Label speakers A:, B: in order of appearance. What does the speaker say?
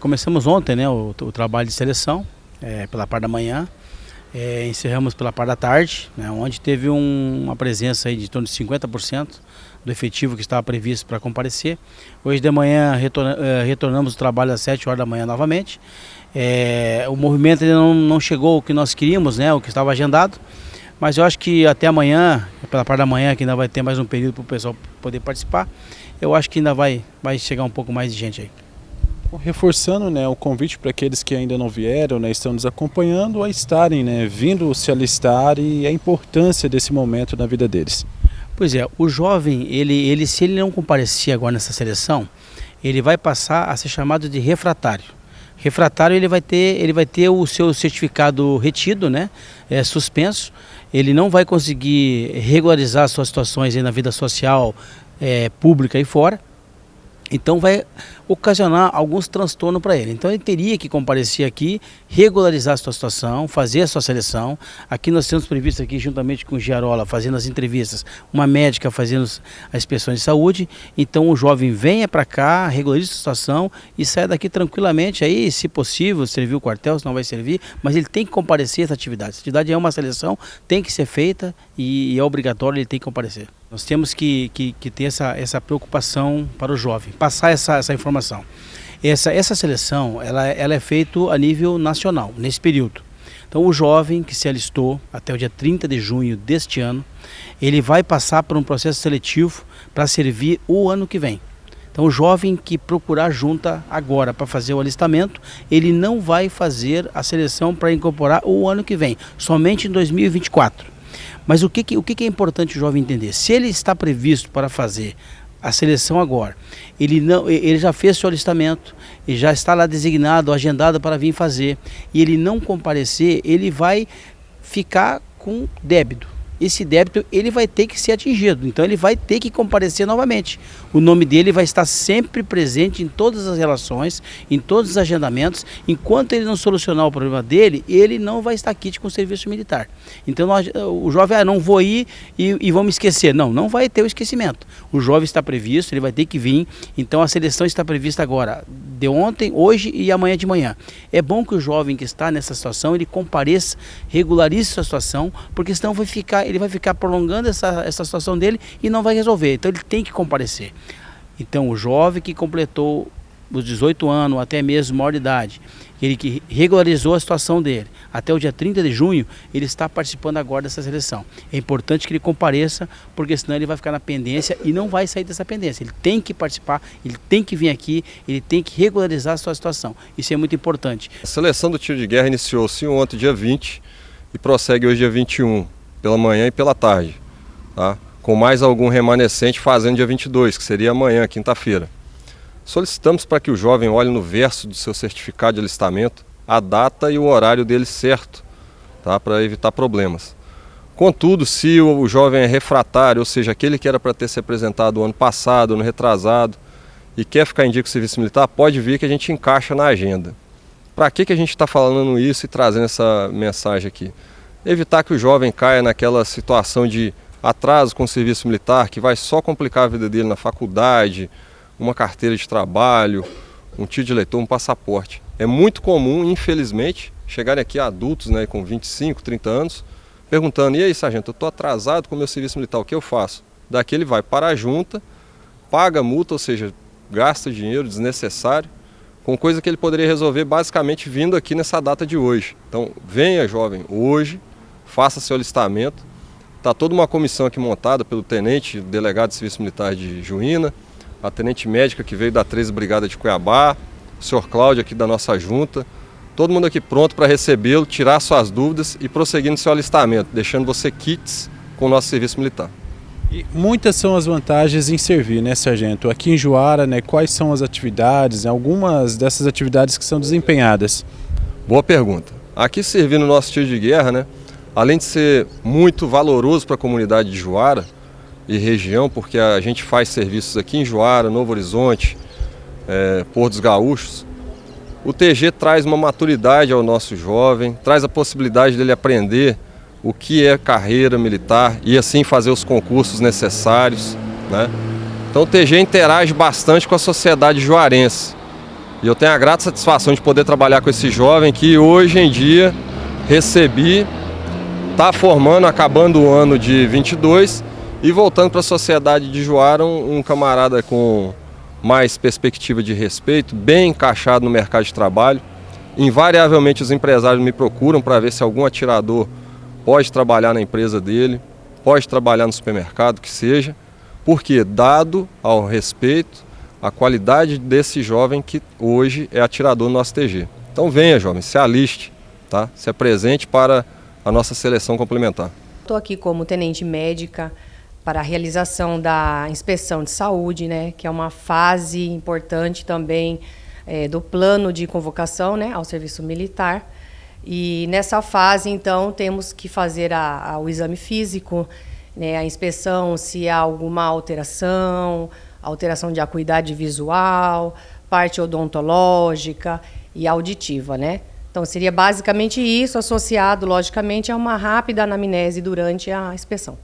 A: Começamos ontem, né, o trabalho de seleção, pela parte da manhã, encerramos pela parte da tarde, né, onde teve uma presença aí de torno de 50% do efetivo que estava previsto para comparecer. Hoje de manhã retornamos o trabalho às 7 horas da manhã novamente. O movimento ainda não chegou ao que nós queríamos, né, o que estava agendado, mas eu acho que até amanhã, pela parte da manhã, que ainda vai ter mais um período para o pessoal poder participar, eu acho que ainda vai chegar um pouco mais de gente aí.
B: Reforçando, né, o convite para aqueles que ainda não vieram, né, estão nos acompanhando a estarem, né, vindo se alistar e a importância desse momento na vida deles.
A: Pois é, o jovem, se ele não comparecer agora nessa seleção, ele vai passar a ser chamado de refratário. Refratário, ele vai ter o seu certificado retido, né, suspenso. Ele não vai conseguir regularizar suas situações aí na vida social, pública e fora. Então vai ocasionar alguns transtornos para ele. Então ele teria que comparecer aqui, regularizar a sua situação, fazer a sua seleção. Aqui nós temos previsto aqui, juntamente com o Giarola, fazendo as entrevistas, uma médica fazendo as inspeções de saúde. Então o jovem venha para cá, regularize a situação e saia daqui tranquilamente. Aí, se possível, servir o quartel, se não vai servir, mas ele tem que comparecer a essa atividade. Essa atividade é uma seleção, tem que ser feita e é obrigatório, ele tem que comparecer. Nós temos que ter essa preocupação para o jovem, passar essa informação. Essa seleção ela é feita a nível nacional, nesse período. Então o jovem que se alistou até o dia 30 de junho deste ano, ele vai passar por um processo seletivo para servir o ano que vem. Então o jovem que procurar a junta agora para fazer o alistamento, ele não vai fazer a seleção para incorporar o ano que vem, somente em 2024. Mas o que é importante o jovem entender? Se ele está previsto para fazer a seleção agora, ele já fez seu alistamento, ele já está lá designado, agendado para vir fazer, e ele não comparecer, ele vai ficar com débito. Esse débito ele vai ter que ser atingido, então ele vai ter que comparecer novamente. O nome dele vai estar sempre presente em todas as relações, em todos os agendamentos. Enquanto ele não solucionar o problema dele, ele não vai estar quite com o serviço militar. Então o jovem, não vou ir e vão me esquecer. Não vai ter o esquecimento. O jovem está previsto, ele vai ter que vir. Então a seleção está prevista agora, de ontem, hoje e amanhã de manhã. É bom que o jovem que está nessa situação, ele compareça, regularize sua situação, porque senão ele vai ficar prolongando essa situação dele e não vai resolver. Então ele tem que comparecer. Então o jovem que completou os 18 anos, até mesmo maior de idade, ele que regularizou a situação dele, até o dia 30 de junho, ele está participando agora dessa seleção. É importante que ele compareça, porque senão ele vai ficar na pendência e não vai sair dessa pendência. Ele tem que participar, ele tem que vir aqui, ele tem que regularizar a sua situação. Isso é muito importante.
C: A seleção do tiro de guerra iniciou-se ontem, dia 20, e prossegue hoje, dia 21, pela manhã e pela tarde, tá? Com mais algum remanescente fazendo dia 22, que seria amanhã, quinta-feira. Solicitamos para que o jovem olhe no verso do seu certificado de alistamento a data e o horário dele certo, tá? Para evitar problemas. Contudo, se o jovem é refratário, ou seja, aquele que era para ter se apresentado o ano passado, ano retrasado, e quer ficar em dia com o serviço militar, pode vir que a gente encaixa na agenda. Para que a gente está falando isso e trazendo essa mensagem aqui? Evitar que o jovem caia naquela situação de atraso com o serviço militar, que vai só complicar a vida dele na faculdade, uma carteira de trabalho, um título de eleitor, um passaporte. É muito comum, infelizmente, chegarem aqui adultos, né, com 25, 30 anos, perguntando: e aí, sargento, eu estou atrasado com o meu serviço militar, o que eu faço? Daqui ele vai para a junta, paga a multa, ou seja, gasta dinheiro desnecessário, com coisa que ele poderia resolver basicamente vindo aqui nessa data de hoje. Então, venha, jovem, hoje, faça seu alistamento. Está toda uma comissão aqui montada pelo tenente delegado de serviço militar de Juína, a tenente médica que veio da 13ª Brigada de Cuiabá, o senhor Cláudio aqui da nossa junta, todo mundo aqui pronto para recebê-lo, tirar suas dúvidas e prosseguir no seu alistamento, deixando você quites com o nosso serviço militar.
B: E muitas são as vantagens em servir, né, sargento? Aqui em Juara, né, quais são as atividades, algumas dessas atividades que são desempenhadas?
C: Boa pergunta. Aqui servir no nosso tiro de guerra, né, além de ser muito valoroso para a comunidade de Juara e região, porque a gente faz serviços aqui em Juara, Novo Horizonte, Porto dos Gaúchos, o TG traz uma maturidade ao nosso jovem, traz a possibilidade dele aprender o que é carreira militar e assim fazer os concursos necessários, né? Então o TG interage bastante com a sociedade juarense. E eu tenho a grata satisfação de poder trabalhar com esse jovem que hoje em dia está formando, acabando o ano de 22 e voltando para a sociedade de Juara um camarada com mais perspectiva de respeito, bem encaixado no mercado de trabalho. Invariavelmente os empresários me procuram para ver se algum atirador pode trabalhar na empresa dele, pode trabalhar no supermercado, que seja, porque dado ao respeito, a qualidade desse jovem que hoje é atirador no nosso TG. Então venha, jovem, se aliste, tá? Se apresente para a nossa seleção complementar.
D: Estou aqui como tenente médica para a realização da inspeção de saúde, né, que é uma fase importante também do plano de convocação, né, ao serviço militar. E nessa fase, então, temos que fazer o exame físico, né, a inspeção se há alguma alteração de acuidade visual, parte odontológica e auditiva, né? Então, seria basicamente isso, associado, logicamente, a uma rápida anamnese durante a inspeção.